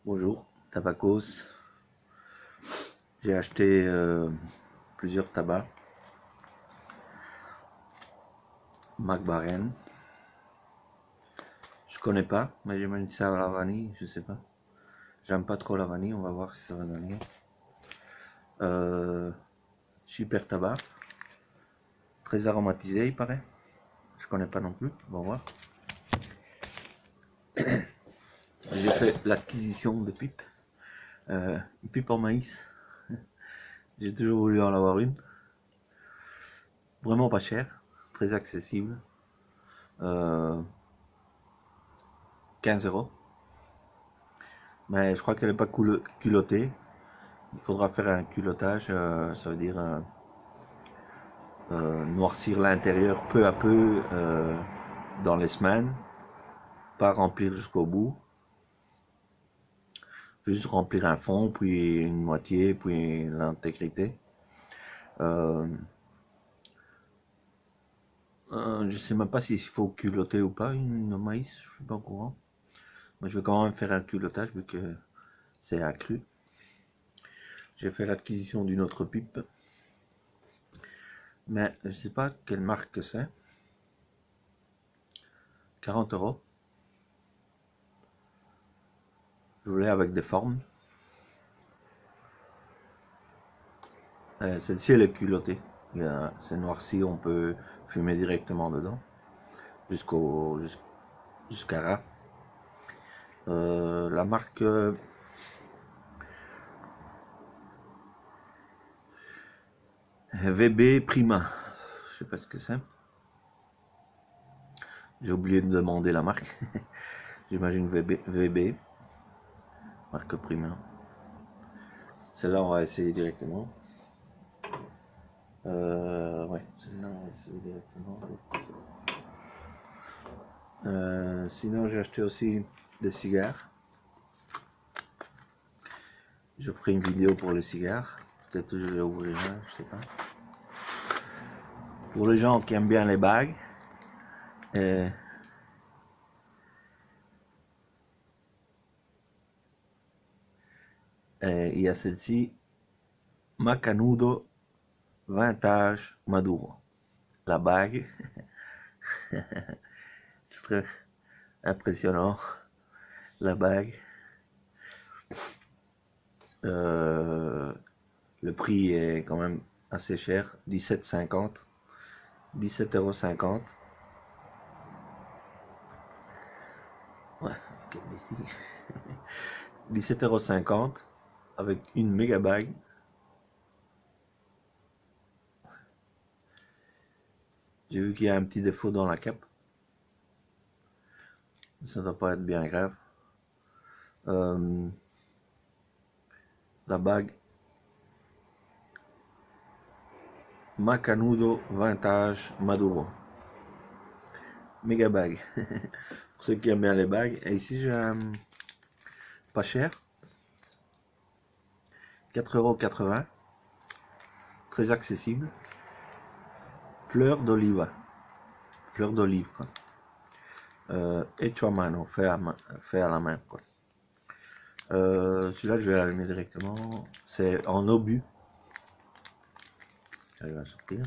Bonjour, Tabacos. J'ai acheté plusieurs tabacs. Mac Baren. Je connais pas, mais j'imagine ça à la vanille, je sais pas. J'aime pas trop la vanille, on va voir si ça va donner. Super tabac. Très aromatisé, il paraît. Je connais pas non plus, on va voir. J'ai fait l'acquisition de pipes. Une pipe en maïs. J'ai toujours voulu en avoir une. Vraiment pas cher, très accessible. 15 €. Mais je crois qu'elle n'est pas culottée. Il faudra faire un culottage, ça veut dire noircir l'intérieur peu à peu dans les semaines, pas remplir jusqu'au bout, juste remplir un fond, puis une moitié, puis l'intégrité. Je sais même pas s'il faut culotter ou pas une maïs, je suis pas au courant. Mais je vais quand même faire un culottage vu que c'est accru. J'ai fait l'acquisition d'une autre pipe, mais je sais pas quelle marque c'est. 40 €. Je voulais avec des formes. Celle-ci elle est culottée. C'est noirci, on peut fumer directement dedans jusqu'à là. La marque VB Prima. Je sais pas ce que c'est. J'ai oublié de demander la marque. J'imagine VB. Marque Prima. Celle-là on va essayer directement. Ouais, celle-là on va essayer directement. Sinon j'ai acheté aussi des cigares. Je ferai une vidéo pour les cigares. Peut-être que je vais ouvrir un, je sais pas. Pour les gens qui aiment bien les bagues, il y a celle-ci, Macanudo Vintage Maduro. La bague, c'est très impressionnant. La bague. Le prix est quand même assez cher, 17,50. 17,50 €. Ouais, ok, ici. 17,50 € avec une méga bague. J'ai vu qu'il y a un petit défaut dans la cape. Ça doit pas être bien grave. La bague Macanudo Vintage Maduro. Méga bague. Pour ceux qui aiment bien les bagues. Et ici j'ai un pas cher. 4,80 €. Très accessible. Fleur d'olive. Fleur d'olive quoi. Hecho a mano, fait à la main quoi. Celui-là je vais l'allumer directement. C'est en obus. Elle va sortir.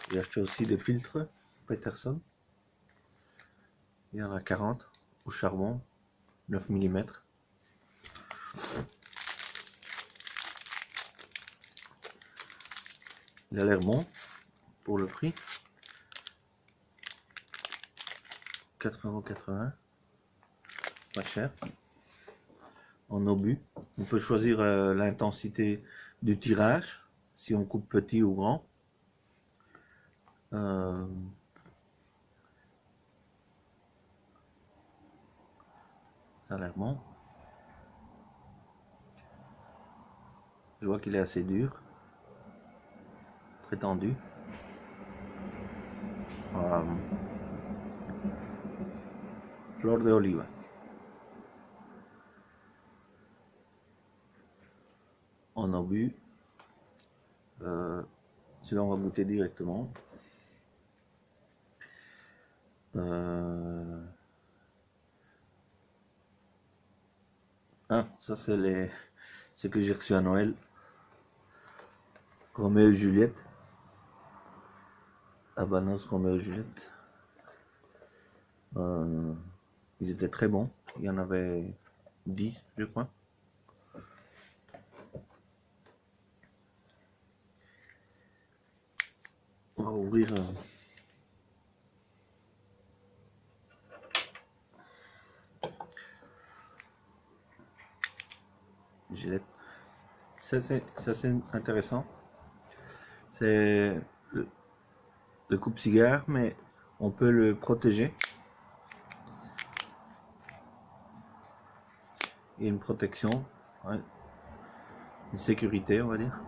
J'ai acheté aussi des filtres Peterson. Il y en a 40 au charbon, 9 mm. Il a l'air bon pour le prix. 4,80 €. Pas cher. En obus. On peut choisir l'intensité du tirage, si on coupe petit ou grand. Ça a l'air bon. Je vois qu'il est assez dur. Très tendu. Fleur d'olive. En obus. Celui-là on va goûter directement. Ah, ça c'est ce que j'ai reçu à Noël. Roméo et Juliette. Habanos Roméo et Juliette. Euh, Ils étaient très bons. Il y en avait 10, je crois. On va ouvrir. Gillette. Ça c'est intéressant. C'est le coupe-cigare, mais on peut le protéger. Il y a une protection, ouais, une sécurité, on va dire.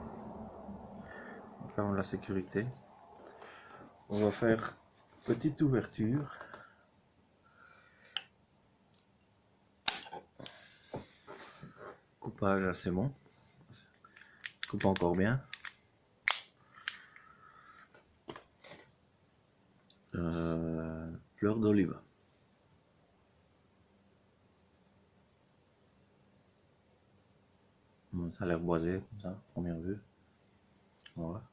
On va faire la sécurité. On va faire petite ouverture. Coupage assez bon. Coupe encore bien. Fleur d'olive. Bon, ça a l'air boisé, comme ça, première vue. Voilà.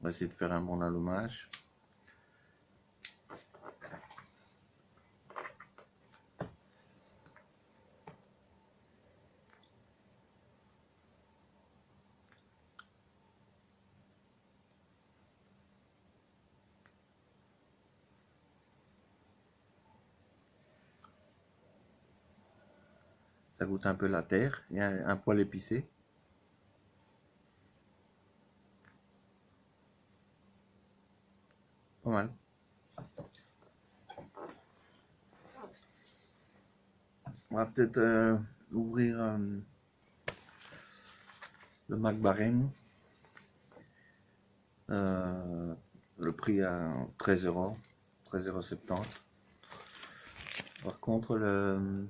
On va essayer de faire un bon allumage. Ça goûte un peu la terre. Il y a un poil épicé. Pas mal. On va peut-être ouvrir le McBaren. Le prix à 13 €, 13,70 €. Par contre, le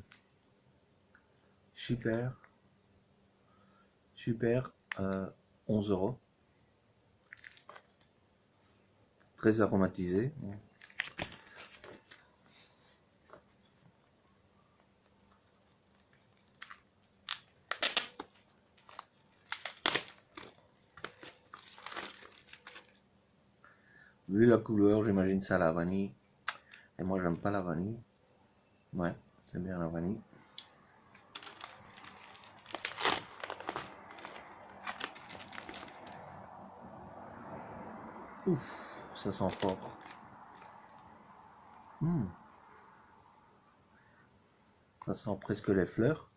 Super, 11 €. Très aromatisé. Vu la couleur, j'imagine ça à la vanille. Et moi, j'aime pas la vanille. Ouais, c'est bien la vanille. Ouf, ça sent fort. Ça sent presque les fleurs.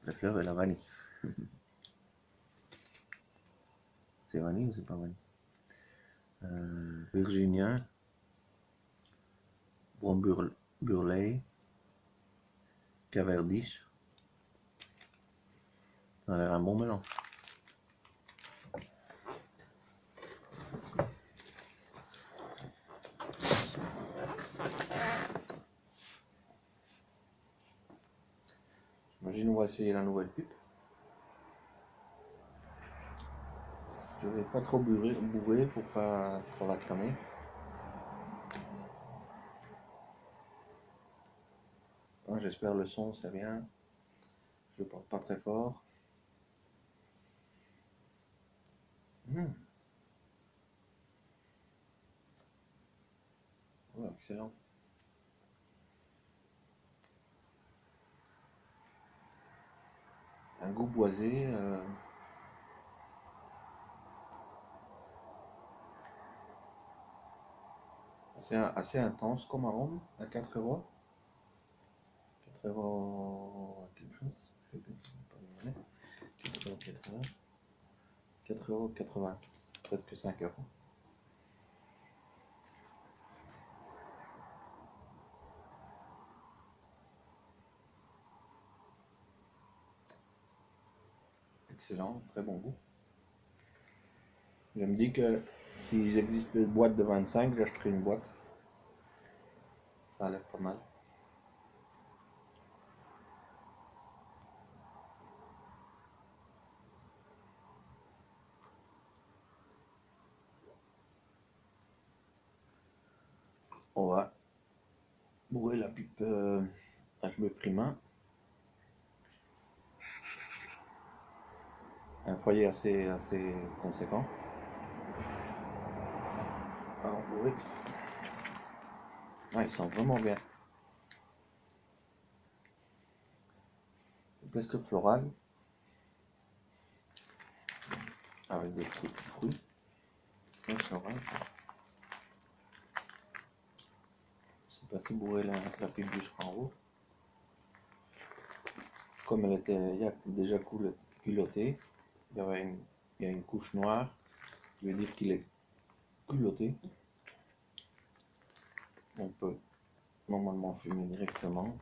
Les fleurs et la vanille. C'est vanille ou c'est pas vanille? Virginien, Brun Burley, Cavendish. Ça a l'air un bon mélange. J'imagine on va essayer la nouvelle pipe. Je vais pas trop bourrer pour pas trop la cramer. J'espère le son c'est bien. Je porte pas très fort. Oh, excellent. Un goût boisé. C'est assez intense comme arôme à 4 €. 4 € quelque chose, je sais plus, pas le monnaie. 4,80 €, 4,80 €, presque 5 €. Excellent, très bon goût. Je me dis que s'il existe des boîtes de 25, j'achèterai une boîte. Ça a l'air pas mal. On va bourrer la pipe HB Prima. Un foyer assez conséquent. Alors bourrer. Ah, il sent vraiment bien. Presque floral. Avec des fruits. Et floral. C'est passé bourrer la pipe jusqu'en haut. Comme elle était déjà culottée, il y a une couche noire qui veut dire qu'il est culotté. On peut normalement fumer directement.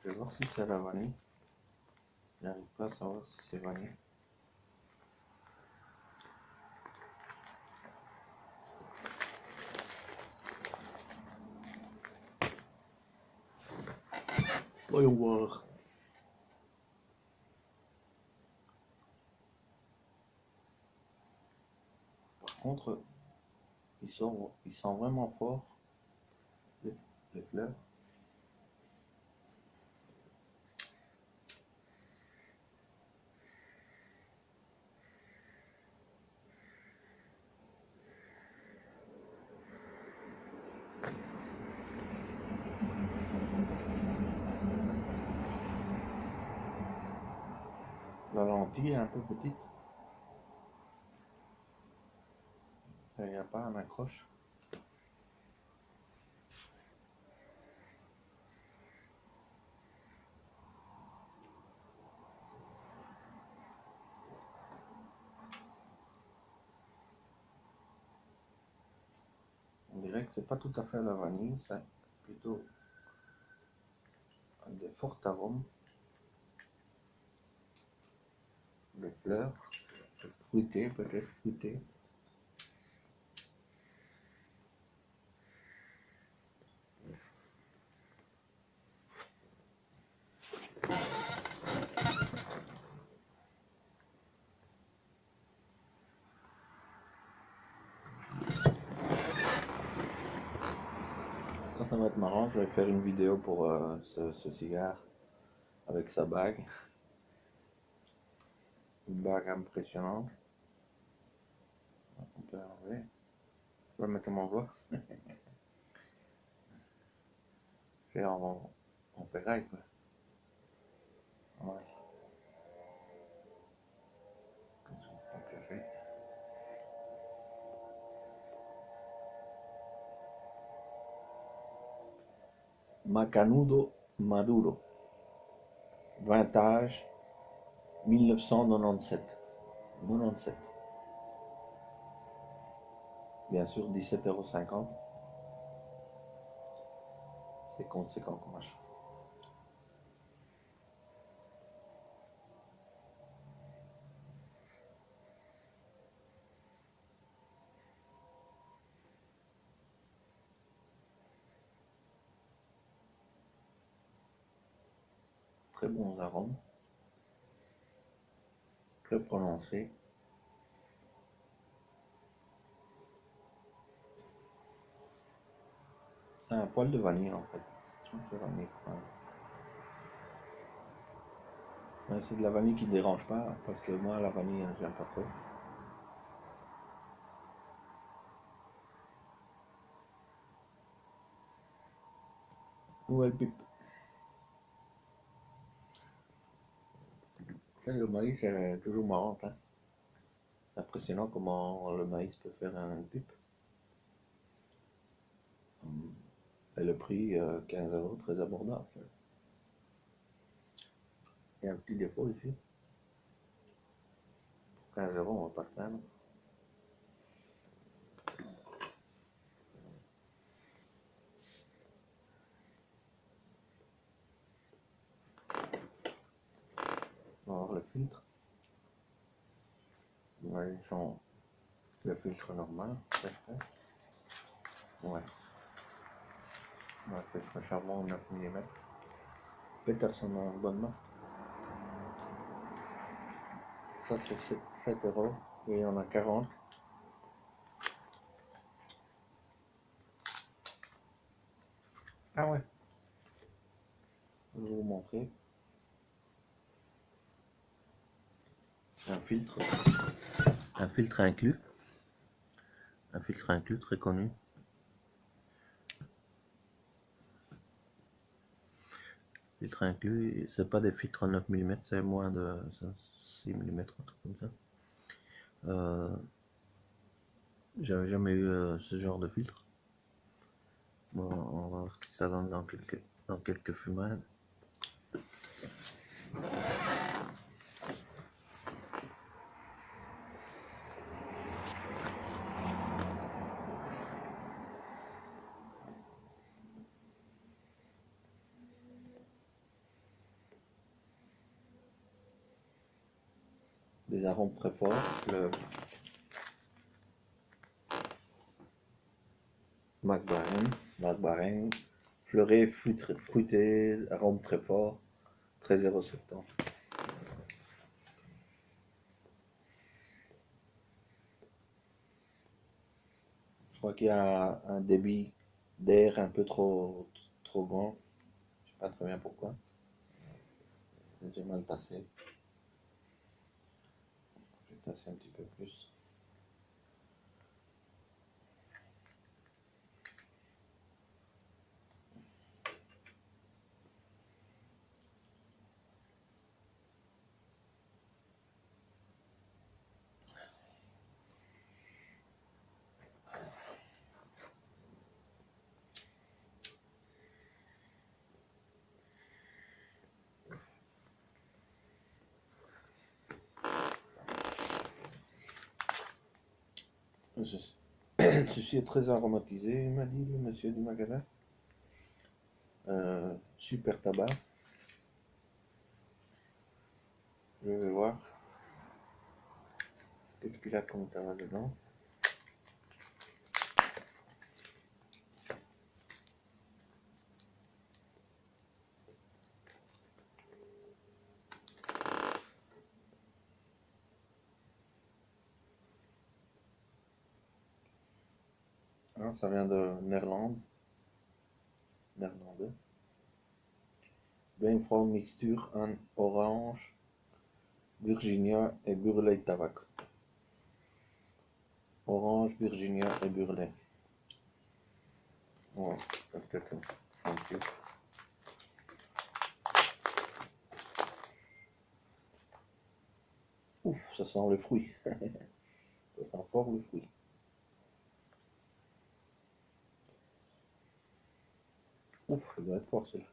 Je vais voir si c'est la vanille. Je n'arrive pas à savoir si c'est vanille. Voyons voir. Par contre, il sent vraiment fort les fleurs. La lentille est un peu petite. Il n'y a pas un accroche. On dirait que c'est pas tout à fait la vanille, c'est plutôt des forts arômes. Les fleurs, fruitées, peut-être fruitées. Ça va être marrant, je vais faire une vidéo pour ce cigare avec sa bague. Une bague impressionnante. On peut enlever. Je vais mettre comment on voit. Fait en ferraille quoi. Ouais. Comme ça, on prend le café. Macanudo Maduro. Vintage 1997. 97. Bien sûr 17,50 €. C'est conséquent comme achat. Très bons arômes. Très prononcés. C'est un poil de vanille en fait. C'est vanille. Ouais, c'est de la vanille qui ne dérange pas, parce que moi la vanille j'aime pas trop. Nouvelle pipe. Le maïs c'est toujours marrant. Hein. C'est impressionnant comment le maïs peut faire une pipe. Et le prix, 15 €, très abordable. Il y a un petit défaut ici. 15 €, on va pas se plaindre. On va voir le filtre. Ouais, ils sont le filtre normal, c'est fait. Ouais. Le filtre charbon 9 mm. Peterson en bonne marque. Ça c'est 7 € et il y en a 40. Ah ouais. Je vais vous montrer. Un filtre inclus. Un filtre inclus très connu. Filtre inclus, c'est pas des filtres en 9 mm, c'est moins de 6 mm, un truc comme ça. J'avais jamais eu ce genre de filtre. Bon, on va voir ce que ça donne dans quelques fumades. Des arômes très forts. Le Mac fleuret, fruité, arôme très fort, très 0,70. Je crois qu'il y a un débit d'air un peu trop grand. Je sais pas très bien pourquoi. J'ai mal tassé. Je vais tasser un petit peu plus. Ceci est très aromatisé, m'a dit le monsieur du magasin. Super tabac. Je vais voir. Qu'est-ce qu'il a comme tabac dedans? Ah, ça vient de néerlandais. Blindfall mixture en orange, Virginia et Burley tabac. Orange, Virginia et Burley. Ouais, peut-être un peu. Ouf, ça sent le fruit. Ça sent fort le fruit. Ouf, ça doit être fort celui-là.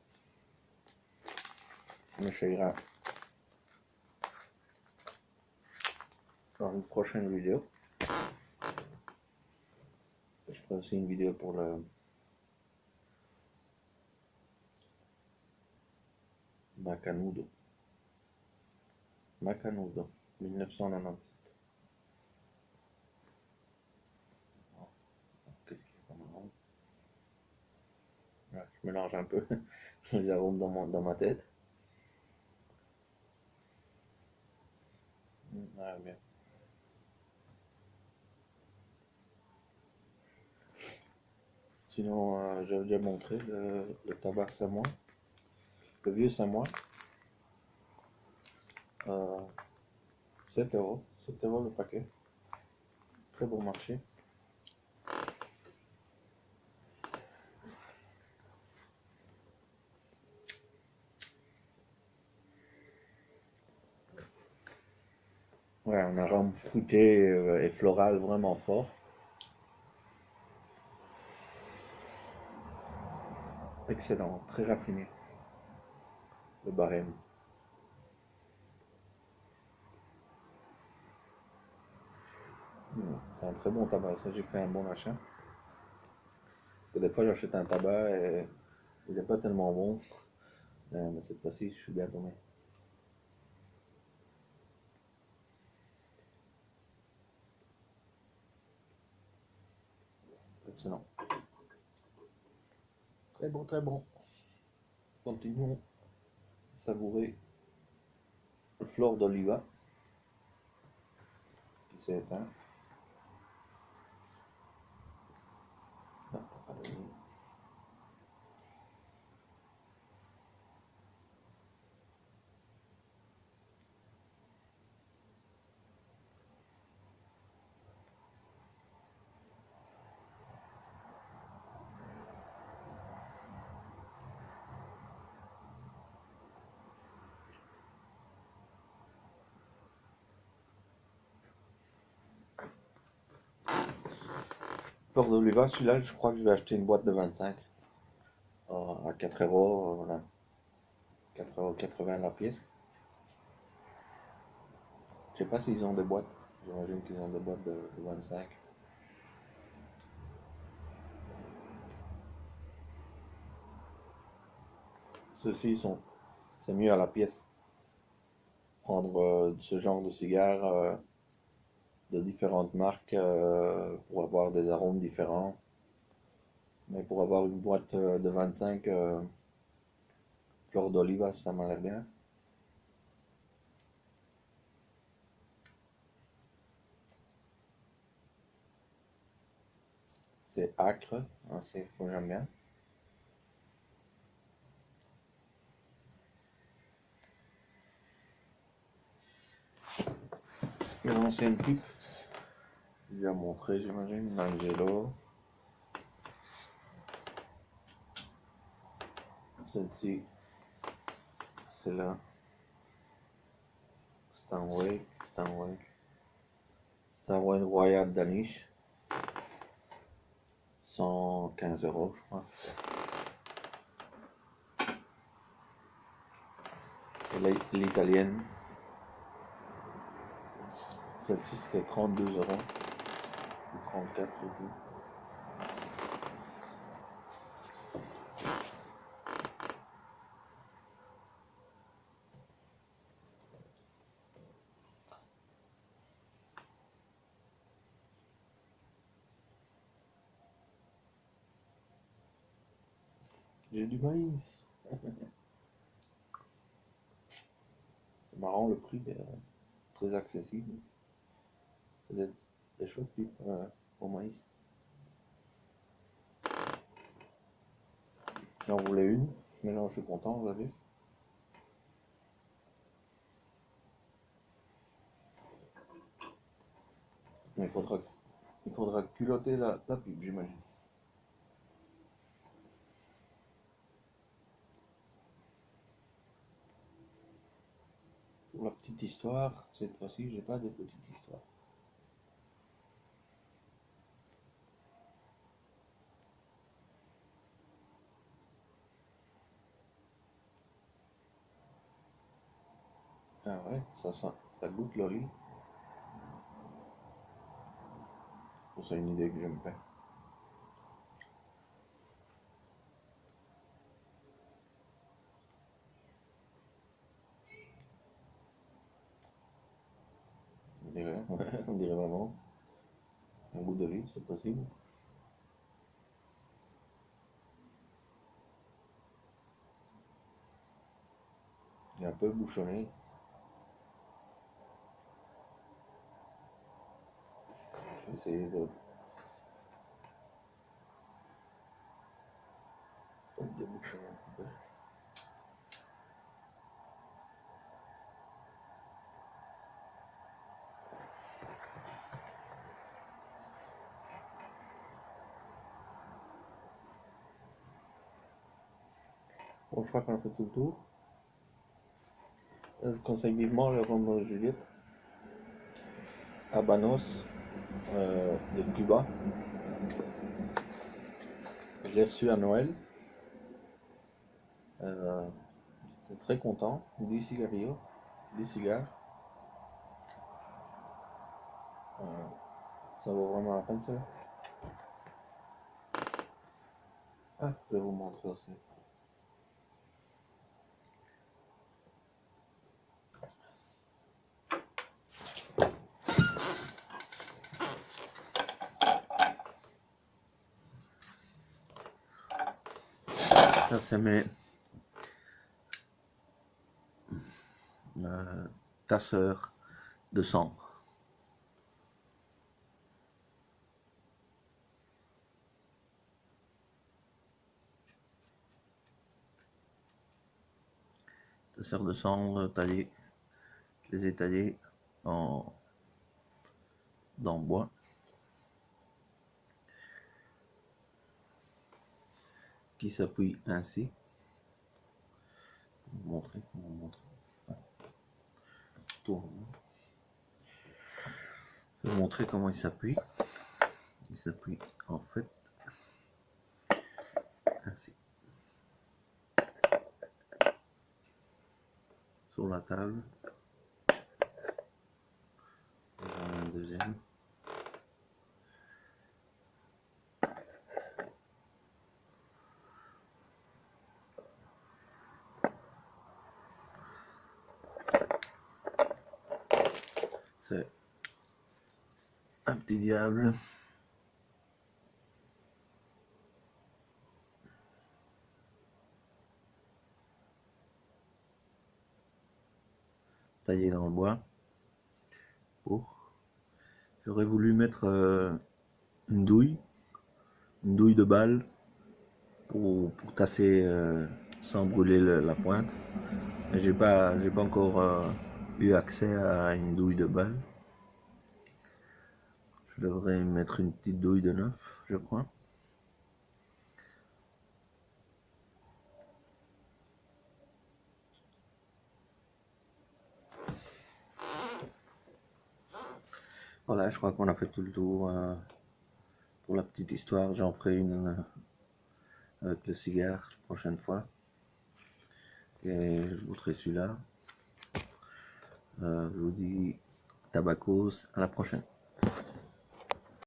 Mais ça ira dans une prochaine vidéo. Je ferai aussi une vidéo pour le Macanudo. 1997. Qu'est-ce qu'il y a comme arôme? Ouais, je mélange un peu les arômes dans ma tête. Ouais, bien. Sinon, j'avais déjà montré le tabac Samoa, le vieux Samoa. 7 €, 7 € le paquet. Très bon marché. Ouais, un arôme fruité et floral vraiment fort. excellent, très raffiné, le barème. C'est un très bon tabac, ça j'ai fait un bon achat. Parce que des fois j'achète un tabac et il n'est pas tellement bon. Mais cette fois-ci, je suis bien tombé. Excellent. Très bon, très bon. Continuons à savourer le fleur d'oliva qui s'est éteint. Ah, fleur d'oliva, celui-là, je crois que je vais acheter une boîte de 25 à 4 euros, voilà. 4,80 € la pièce. Je sais pas s'ils ont des boîtes. J'imagine qu'ils ont des boîtes de 25. Ceux-ci sont, c'est mieux à la pièce. Prendre ce genre de cigare de différentes marques pour avoir des arômes différents. Mais pour avoir une boîte de 25 fleur d'oliva, ça m'a l'air bien. C'est acre, hein, c'est ce que j'aime bien. Et l'ancienne pipe, je vais montrer, j'imagine, l'Angelo. Celle-ci, c'est la Stanway Royal Danish. 115 €, je crois. Et l'italienne, celle-ci c'était 32 € ou 34 je sais plus. J'ai du maïs. C'est marrant, le prix est très accessible. C'est des chouettes pipes au maïs. J'en voulais une, mais là je suis content, vous avez. Mais il faudra culotter la pipe, j'imagine. Pour la petite histoire, cette fois-ci, j'ai pas de petite histoire. Ah ouais, ça goûte l'oli. C'est une idée que j'aime bien. On dirait, ouais, on dirait vraiment. Un goût d'olive, c'est possible. Il est un peu bouchonné. Je vais essayer de débouchonner un petit peu. Bon, je crois qu'on a fait tout le tour. Je conseille vivement le rhum Juliette Habanos de Cuba. Je l'ai reçu à Noël. J'étais très content. 10 cigarillos, 10 cigares. Euh, Ça vaut vraiment la peine ça. Ah, je vais vous montrer aussi. Ça c'est mes tasseurs de sang. Tasseurs de sang taillés. Je les ai taillés dans le bois. Qui s'appuie ainsi. Vous montrer, vous montrer. Je vais vous montrer comment il s'appuie. Il s'appuie en fait ainsi sur la table. J'en ai un deuxième. C'est un petit diable. Taillé dans le bois. J'aurais voulu mettre une douille de balle pour tasser sans brûler la pointe. Mais j'ai pas encore eu accès à une douille de balle. Je devrais mettre une petite douille de neuf, je crois. Voilà, je crois qu'on a fait tout le tour. Pour la petite histoire, j'en ferai une avec le cigare la prochaine fois. Et je vous ferai celui-là. Je vous dis tabacos, à la prochaine.